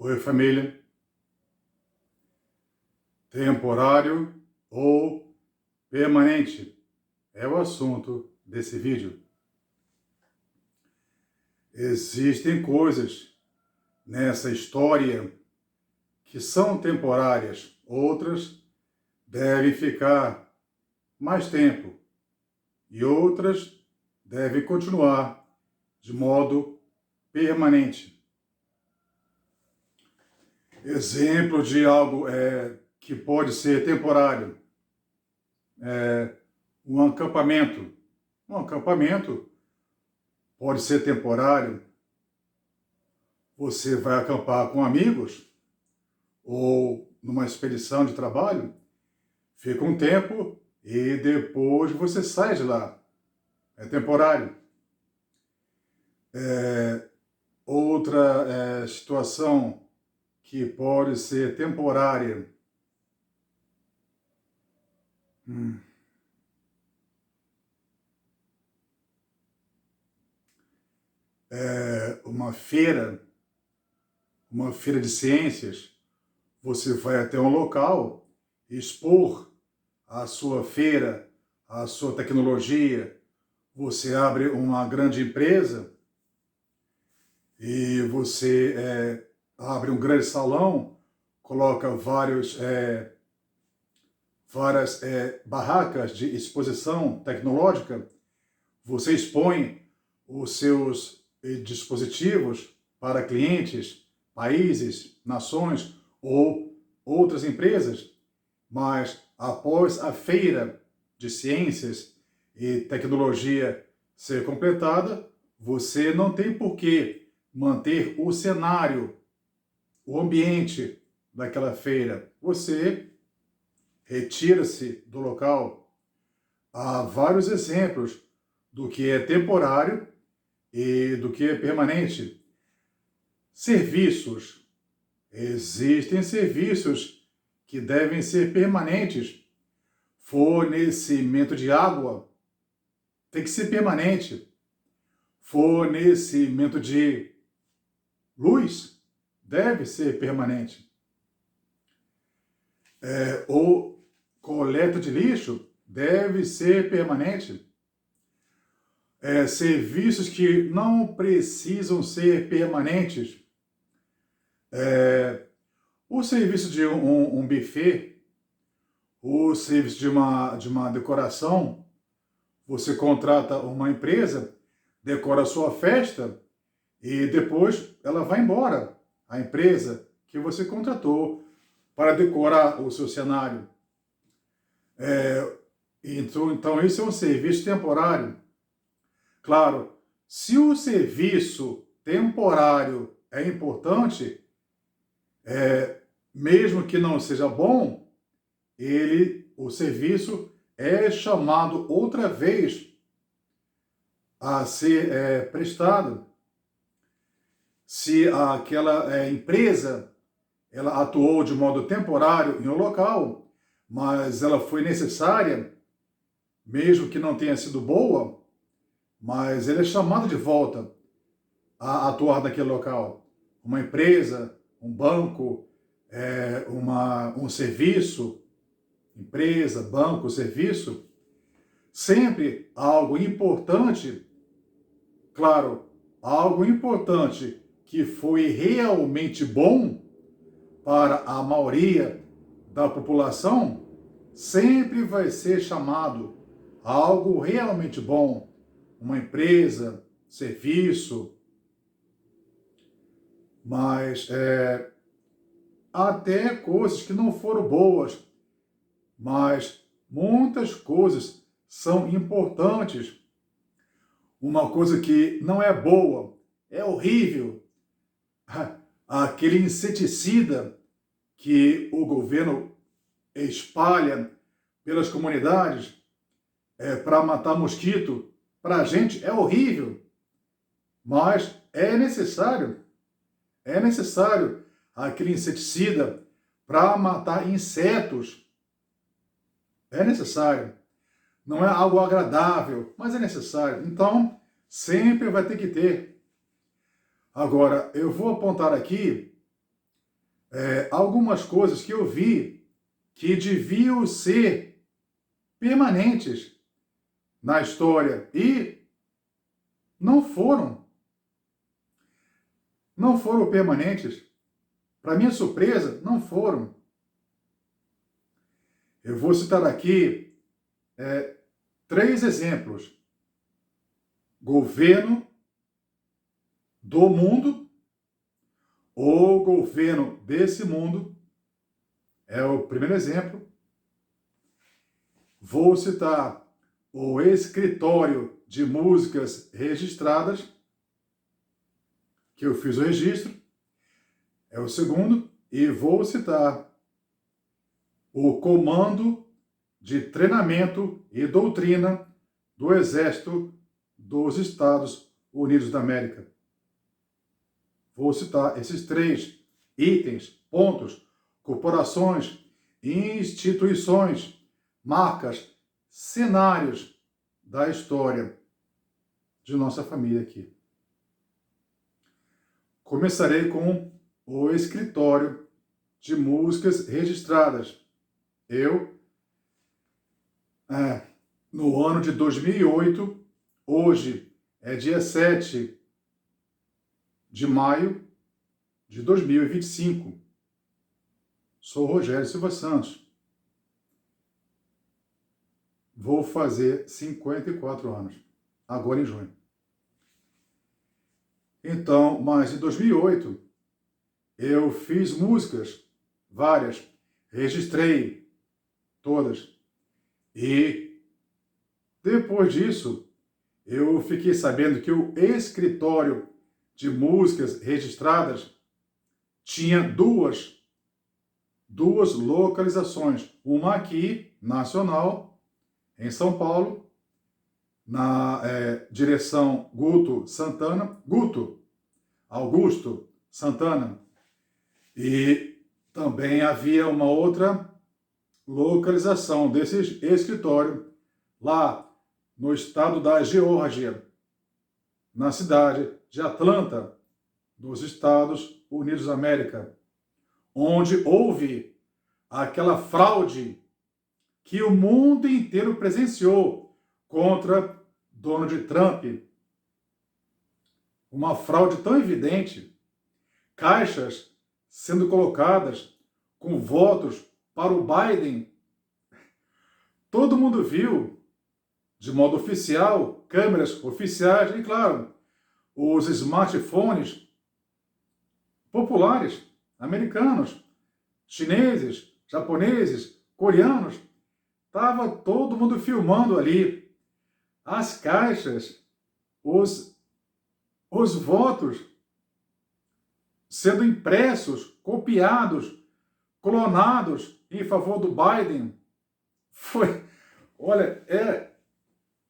Oi, família. Temporário ou permanente é o assunto desse vídeo. Existem coisas nessa história que são temporárias, outras devem ficar mais tempo e outras devem continuar de modo permanente. Exemplo de algo que pode ser temporário. Um acampamento. Um acampamento pode ser temporário. Você vai acampar com amigos ou numa expedição de trabalho, fica um tempo e depois você sai de lá. É temporário. Outra situação que pode ser temporária. Uma feira de ciências, você vai até um local expor a sua feira, a sua tecnologia, você abre uma grande empresa e você abre um grande salão, coloca várias barracas de exposição tecnológica, você expõe os seus dispositivos para clientes, países, nações ou outras empresas, mas após a feira de ciências e tecnologia ser completada, você não tem por que manter o cenário, o ambiente daquela feira. Você retira-se do local. Há vários exemplos do que é temporário e do que é permanente. Serviços. Existem serviços que devem ser permanentes. Fornecimento de água tem que ser permanente. Fornecimento de luz deve ser permanente. Ou coleta de lixo deve ser permanente. Serviços que não precisam ser permanentes. O serviço de um buffet, o serviço de uma decoração, você contrata uma empresa, decora a sua festa e depois ela vai embora, a empresa que você contratou para decorar o seu cenário. Então esse é um serviço temporário. Claro, se o serviço temporário é importante, mesmo que não seja bom, o serviço é chamado outra vez a ser prestado. Se aquela empresa ela atuou de modo temporário em um local, mas ela foi necessária, mesmo que não tenha sido boa, mas ele é chamado de volta a atuar naquele local. Uma empresa, um banco, um serviço, empresa, banco, serviço, sempre algo importante, claro, algo importante que foi realmente bom para a maioria da população, sempre vai ser chamado algo realmente bom. Uma empresa, serviço, mas até coisas que não foram boas, mas muitas coisas são importantes. Uma coisa que não é boa, é horrível, aquele inseticida que o governo espalha pelas comunidades para matar mosquito, para a gente é horrível, mas é necessário aquele inseticida para matar insetos. É necessário. Não é algo agradável, mas é necessário. Então, sempre vai ter que ter. Agora, eu vou apontar aqui algumas coisas que eu vi que deviam ser permanentes na história e não foram. Não foram permanentes. Para minha surpresa, não foram. Eu vou citar aqui 3 exemplos. Governo do mundo, ou governo desse mundo, é o primeiro exemplo. Vou citar o escritório de músicas registradas, que eu fiz o registro, é o segundo, e vou citar o Comando de Treinamento e Doutrina do Exército dos Estados Unidos da América. Vou citar esses 3 itens, pontos, corporações, instituições, marcas, cenários da história de nossa família aqui. Começarei com o escritório de músicas registradas. Eu, no ano de 2008, hoje é dia 7 de maio de 2025. Sou Rogério Silva Santos. Vou fazer 54 anos, agora em junho. Então, mas em 2008, eu fiz músicas, várias, registrei todas. E depois disso, eu fiquei sabendo que o escritório de músicas registradas tinha duas localizações. Uma aqui, nacional, em São Paulo, na direção Augusto Santana. E também havia uma outra localização desse escritório lá no estado da Geórgia, na cidade de Atlanta, dos Estados Unidos da América, onde houve aquela fraude que o mundo inteiro presenciou contra Donald Trump. Uma fraude tão evidente, caixas sendo colocadas com votos para o Biden. Todo mundo viu, de modo oficial, câmeras oficiais e, claro, os smartphones populares, americanos, chineses, japoneses, coreanos. Estava todo mundo filmando ali as caixas, os votos sendo impressos, copiados, clonados em favor do Biden. Olha,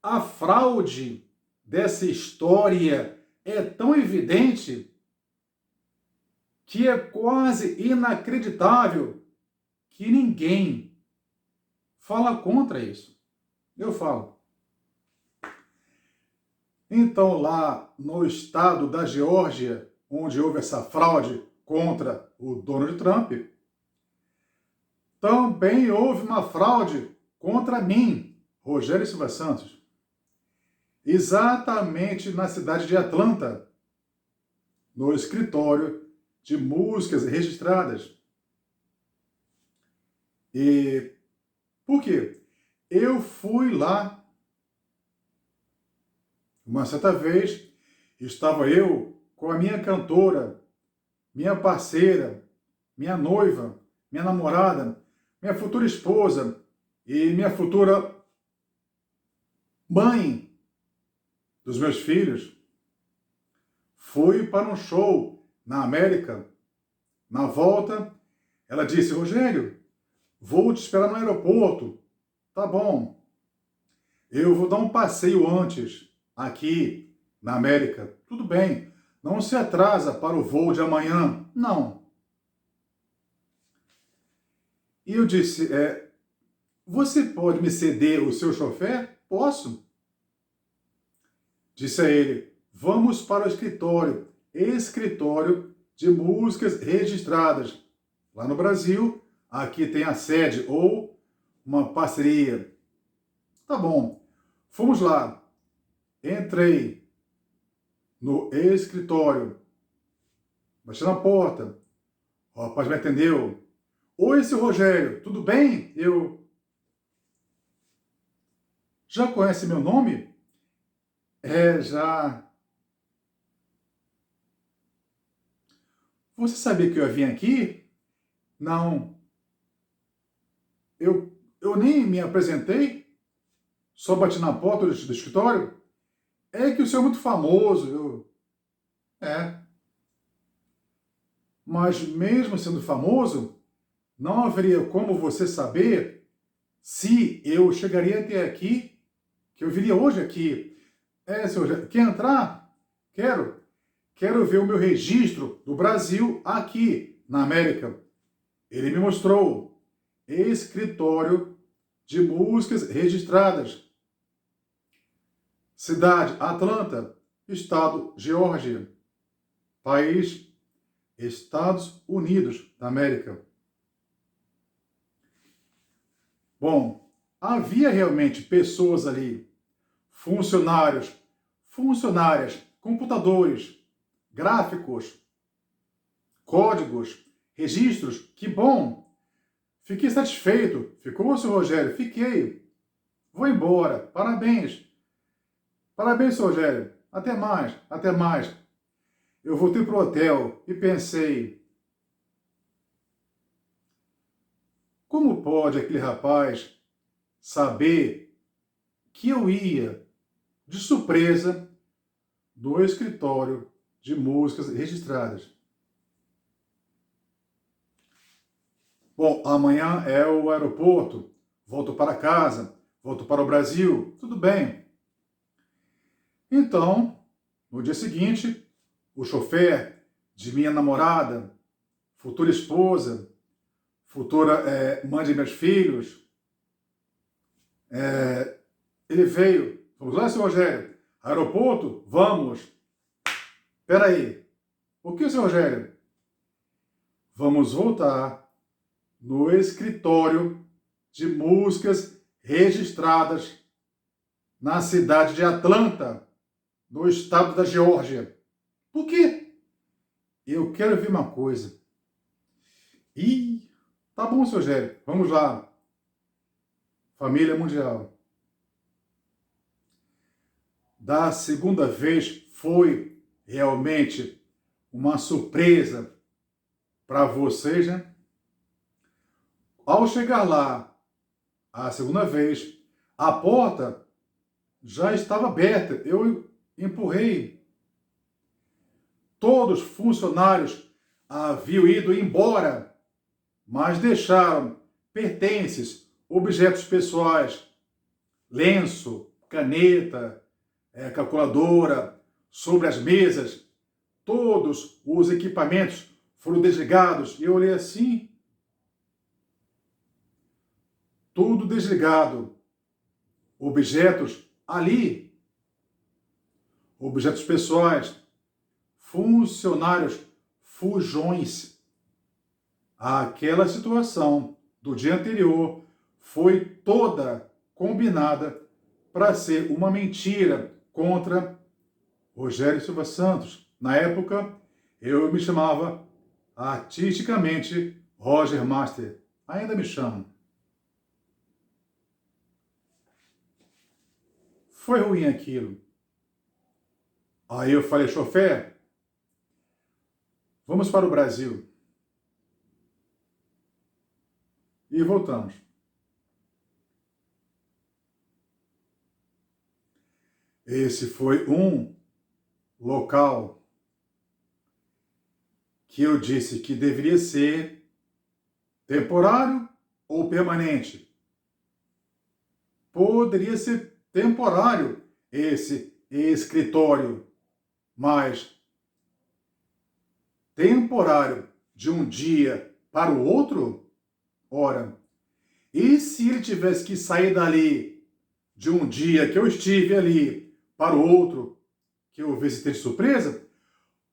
a fraude dessa história é tão evidente que é quase inacreditável que ninguém fala contra isso. Eu falo. Então, lá no estado da Geórgia, onde houve essa fraude contra o Donald Trump, também houve uma fraude contra mim, Rogério Silva Santos, exatamente na cidade de Atlanta, no escritório de músicas registradas. E por quê? Eu fui lá, uma certa vez, estava eu com a minha cantora, minha parceira, minha noiva, minha namorada, minha futura esposa e minha futura mãe dos meus filhos. Fui para um show na América. Na volta, ela disse: Rogério, vou te esperar no aeroporto. Tá bom. Eu vou dar um passeio antes, aqui na América. Tudo bem. Não se atrasa para o voo de amanhã. Não. E eu disse: você pode me ceder o seu chofer? Posso. Disse a ele: vamos para o escritório de músicas registradas. lá no Brasil, aqui tem a sede ou uma parceria. Tá bom, fomos lá. Entrei no escritório, bati na porta. O rapaz me atendeu. Oi, seu Rogério, tudo bem? Eu. Já conhece meu nome? Já. Você sabia que eu vim aqui? Não. Eu nem me apresentei, só bati na porta do escritório. É que o senhor é muito famoso. É. Mas mesmo sendo famoso, não haveria como você saber se eu chegaria até aqui, que eu viria hoje aqui. Senhor, quer entrar? Quero. Quero ver o meu registro do Brasil aqui, na América. Ele me mostrou escritório de músicas registradas. Cidade, Atlanta, estado, Geórgia. País, Estados Unidos da América. Bom, havia realmente pessoas ali, funcionários, funcionárias, computadores, gráficos, códigos, registros. Que bom! Fiquei satisfeito. Ficou, seu Rogério? Fiquei. Vou embora. Parabéns. Parabéns, seu Rogério. Até mais, até mais. Eu voltei para o hotel e pensei, como pode aquele rapaz saber que eu ia, de surpresa, no escritório de músicas registradas? Bom, amanhã é o aeroporto, volto para casa, volto para o Brasil, tudo bem. Então, no dia seguinte, o chofer de minha namorada, futura esposa, futura mãe de meus filhos, ele veio, falou, olha, seu Rogério, aeroporto? Vamos. Espera aí. O que, seu Rogério? Vamos voltar no escritório de músicas registradas na cidade de Atlanta, no estado da Geórgia. Por quê? Eu quero ver uma coisa. Ih, tá bom, seu Rogério, vamos lá. Família mundial. Da segunda vez foi realmente uma surpresa para vocês, né? Ao chegar lá, a segunda vez, a porta já estava aberta. Eu empurrei. Todos os funcionários haviam ido embora, mas deixaram pertences, objetos pessoais, lenço, caneta, calculadora, sobre as mesas. Todos os equipamentos foram desligados. E eu olhei assim, tudo desligado. Objetos ali, objetos pessoais, funcionários, fujões. Aquela situação do dia anterior foi toda combinada para ser uma mentira contra Rogério Silva Santos. Na época, eu me chamava artisticamente Roger Master. Ainda me chamo. Foi ruim aquilo. Aí eu falei, chofer, vamos para o Brasil. E voltamos. Esse foi um local que eu disse que deveria ser temporário ou permanente. Poderia ser temporário esse escritório, mas temporário de um dia para o outro? Ora, e se ele tivesse que sair dali de um dia que eu estive ali para o outro, que eu visitei de surpresa,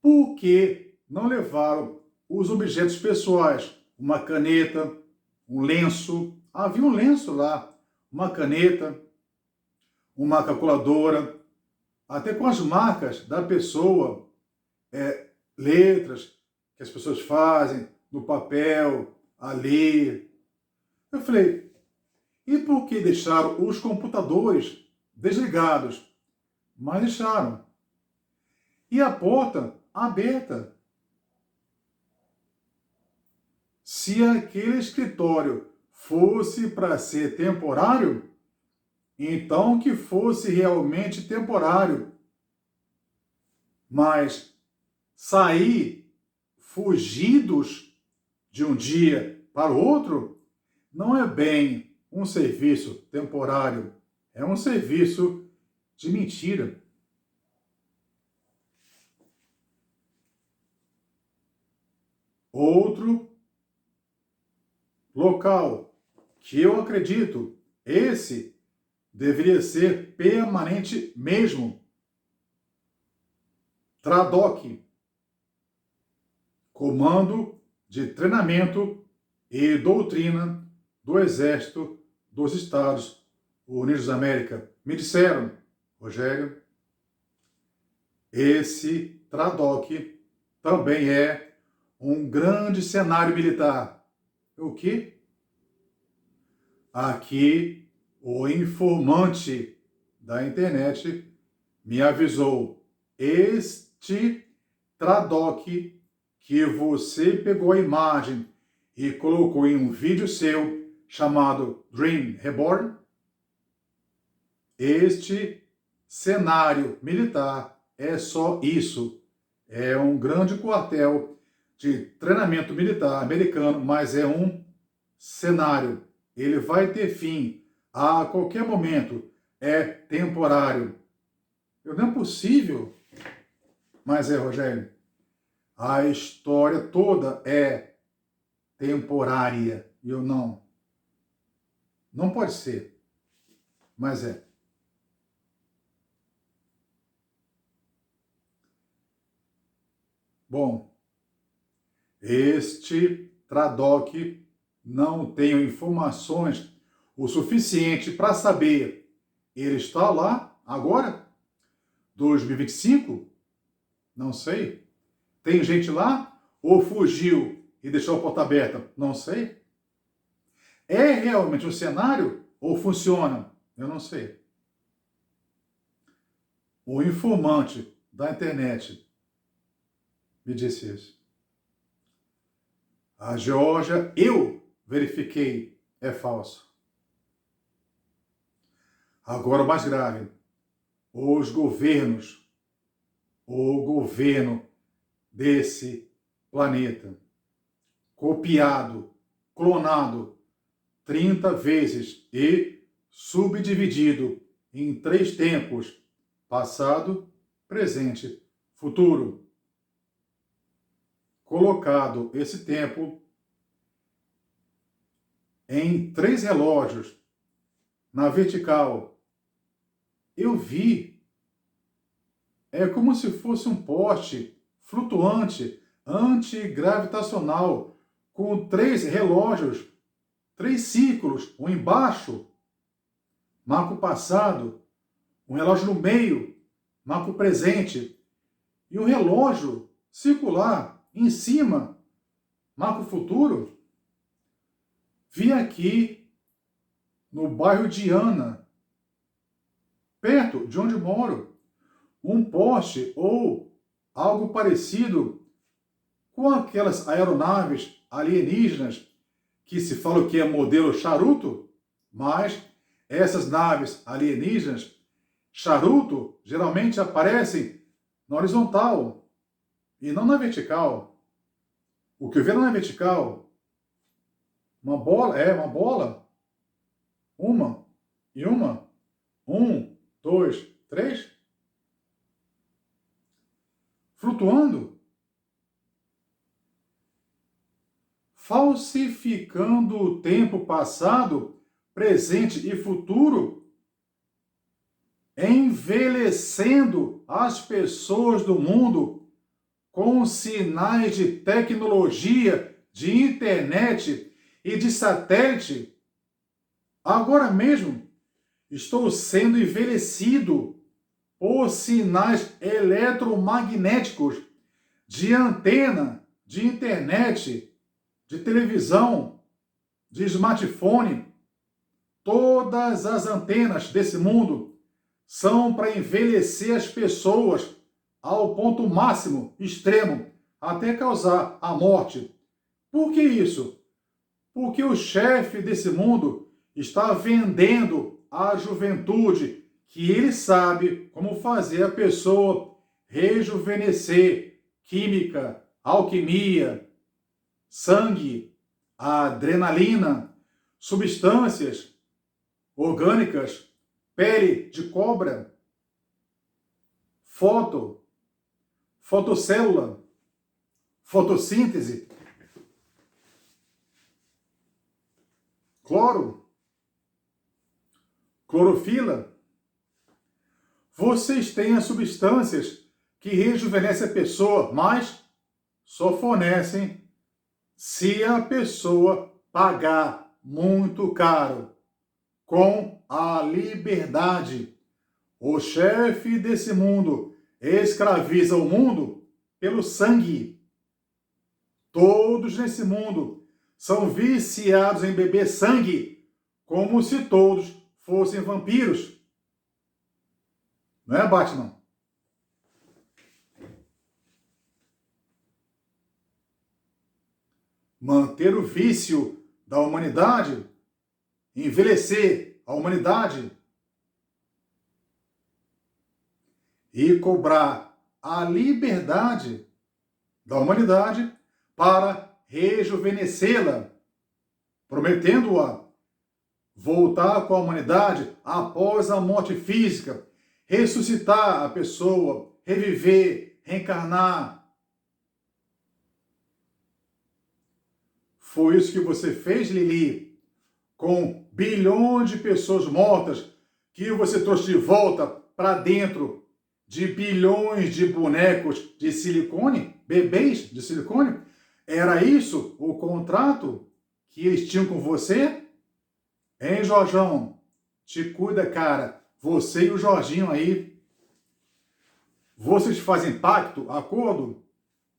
por que não levaram os objetos pessoais, uma caneta, um lenço. Havia um lenço lá, uma caneta, uma calculadora, até com as marcas da pessoa, letras que as pessoas fazem no papel, ali. Eu falei, e por que deixaram os computadores desligados? Mas deixaram. E a porta aberta. Se aquele escritório fosse para ser temporário, então que fosse realmente temporário. Mas sair fugidos de um dia para o outro não é bem um serviço temporário, é um serviço de mentira. Outro local que eu acredito, esse deveria ser permanente mesmo. TRADOC, Comando de Treinamento e Doutrina do Exército dos Estados Unidos da América. Me disseram, Rogério, esse TRADOC também é um grande cenário militar. O quê? Aqui, o informante da internet me avisou. Este TRADOC que você pegou a imagem e colocou em um vídeo seu chamado Dream Reborn, este cenário militar é só isso. É um grande quartel de treinamento militar americano, mas é um cenário. Ele vai ter fim a qualquer momento. É temporário. Não é possível. Mas Rogério, a história toda é temporária. E eu não. Não pode ser. Mas é. Bom, este TRADOC não tenho informações o suficiente para saber. Ele está lá agora? 2025? Não sei. Tem gente lá? Ou fugiu e deixou a porta aberta? Não sei. É realmente um cenário ou funciona? Eu não sei. O informante da internet me disse isso. A Geórgia, eu verifiquei, é falso. Agora o mais grave, os governos, o governo desse planeta, copiado, clonado 30 vezes e subdividido em 3 tempos, passado, presente, futuro. Colocado esse tempo em 3 relógios, na vertical. Eu vi, é como se fosse um poste flutuante, antigravitacional, com 3 relógios, 3 círculos, um embaixo, marco passado, um relógio no meio, marco presente, e um relógio circular em cima, marco futuro. Vi aqui no bairro de Ana, perto de onde moro, um poste ou algo parecido com aquelas aeronaves alienígenas que se fala que é modelo charuto, mas essas naves alienígenas charuto geralmente aparecem na horizontal e não na vertical. O que eu vejo na vertical, uma bola, uma e uma, 1, 2, 3, flutuando, falsificando o tempo passado, presente e futuro, envelhecendo as pessoas do mundo com sinais de tecnologia de internet e de satélite, agora mesmo estou sendo envelhecido por sinais eletromagnéticos de antena, de internet, de televisão, de smartphone. Todas as antenas desse mundo são para envelhecer as pessoas ao ponto máximo, extremo, até causar a morte. Por que isso? Porque o chefe desse mundo está vendendo à juventude que ele sabe como fazer a pessoa rejuvenescer, química, alquimia, sangue, adrenalina, substâncias orgânicas, pele de cobra, fotocélula, fotossíntese, clorofila. Vocês têm as substâncias que rejuvenescem a pessoa, mas só fornecem se a pessoa pagar muito caro, com a liberdade. O chefe desse mundo escraviza o mundo pelo sangue. Todos nesse mundo são viciados em beber sangue, como se todos fossem vampiros. Não é, Batman? Manter o vício da humanidade, envelhecer a humanidade e cobrar a liberdade da humanidade para rejuvenescê-la, prometendo-a voltar com a humanidade após a morte física, ressuscitar a pessoa, reviver, reencarnar. Foi isso que você fez, Lili, com bilhões de pessoas mortas que você trouxe de volta para dentro de bilhões de bonecos de silicone, bebês de silicone. Era isso o contrato que eles tinham com você? Hein, Jorjão? Te cuida, cara. Você e o Jorginho aí. Vocês fazem pacto, acordo,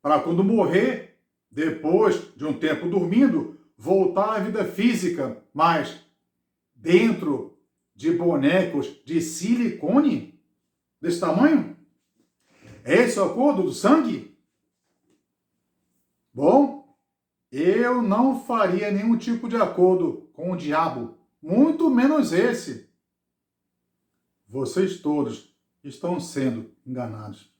para quando morrer, depois de um tempo dormindo, voltar à vida física, mas dentro de bonecos de silicone desse tamanho? É esse o acordo do sangue? Bom, eu não faria nenhum tipo de acordo com o diabo, muito menos esse. Vocês todos estão sendo enganados.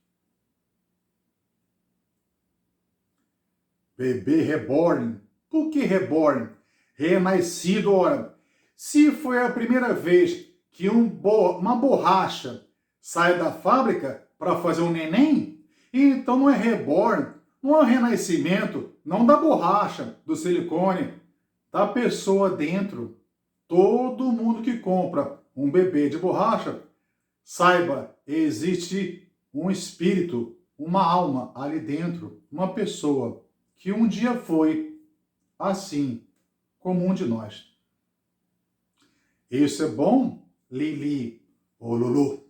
Bebê reborn. Por que reborn? Renascido, ora. Se foi a primeira vez que uma borracha sai da fábrica para fazer um neném, então não é reborn, não é um renascimento, não da borracha, do silicone, da pessoa dentro. Todo mundo que compra um bebê de borracha, saiba, existe um espírito, uma alma ali dentro, uma pessoa que um dia foi assim como um de nós. Isso é bom, Lili ou Lulu?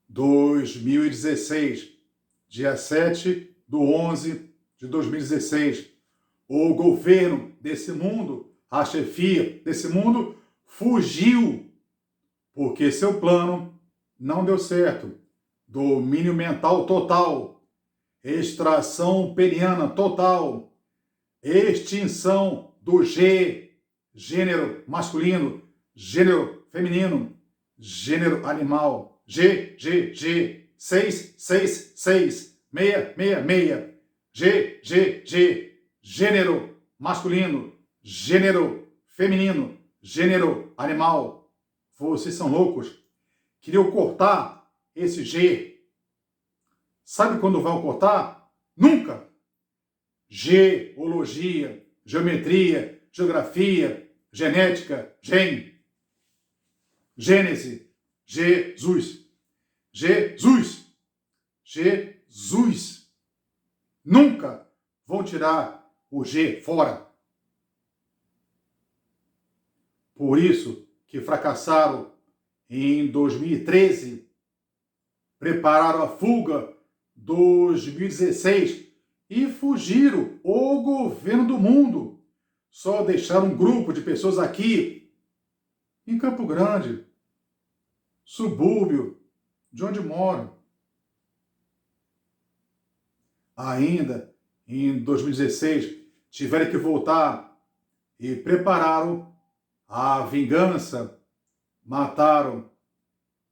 (2016), dia 7/11/2016, o governo desse mundo, a chefia desse mundo, fugiu, porque seu plano não deu certo. Domínio mental total, extração peniana total, extinção do G, gênero masculino, gênero feminino, gênero animal, G, 666, 666, G, gênero masculino, gênero feminino, gênero animal. Vocês são loucos. Queriam cortar esse G. Sabe quando vão cortar? Nunca. Geologia, geometria, geografia, genética, Gênese, Jesus. Jesus. Jesus. Nunca vão tirar o G fora. Por isso que fracassaram em 2013, prepararam a fuga 2016 e fugiram o governo do mundo. Só deixaram um grupo de pessoas aqui em Campo Grande, subúrbio de onde moro. Ainda em 2016 tiveram que voltar e prepararam a vingança. Mataram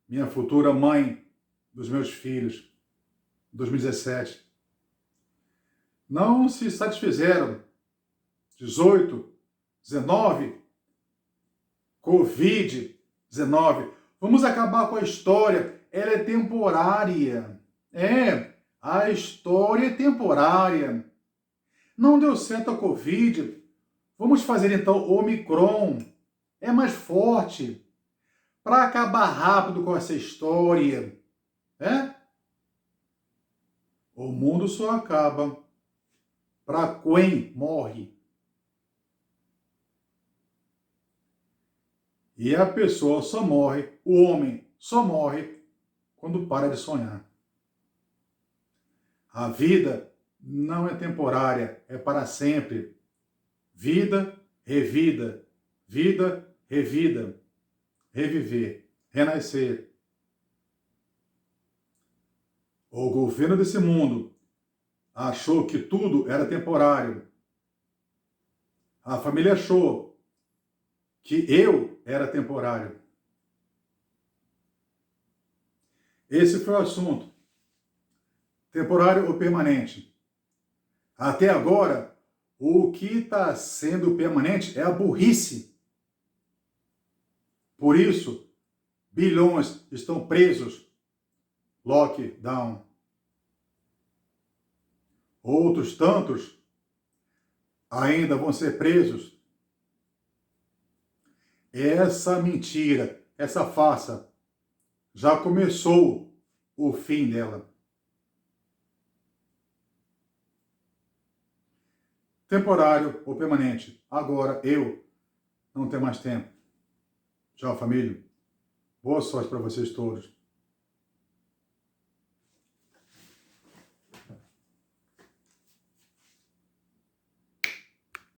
minha futura mãe dos meus filhos, em 2017. Não se satisfizeram. 18, 19, Covid-19. Vamos acabar com a história. Ela é temporária. A história é temporária. Não deu certo a Covid. Vamos fazer então o Omicron. É mais forte. Para acabar rápido com essa história. O mundo só acaba para quem morre. E a pessoa só morre, o homem só morre quando para de sonhar. A vida não é temporária, é para sempre. Vida, revida. Vida, revida. Reviver, renascer. O governo desse mundo achou que tudo era temporário. A família achou que eu era temporário. Esse foi o assunto. Temporário ou permanente? Até agora, o que está sendo permanente é a burrice. Por isso, bilhões estão presos. Lockdown. Outros tantos ainda vão ser presos. Essa mentira, essa farsa, já começou o fim dela. Temporário ou permanente. Agora eu não tenho mais tempo. Tchau, família. Boa sorte para vocês todos.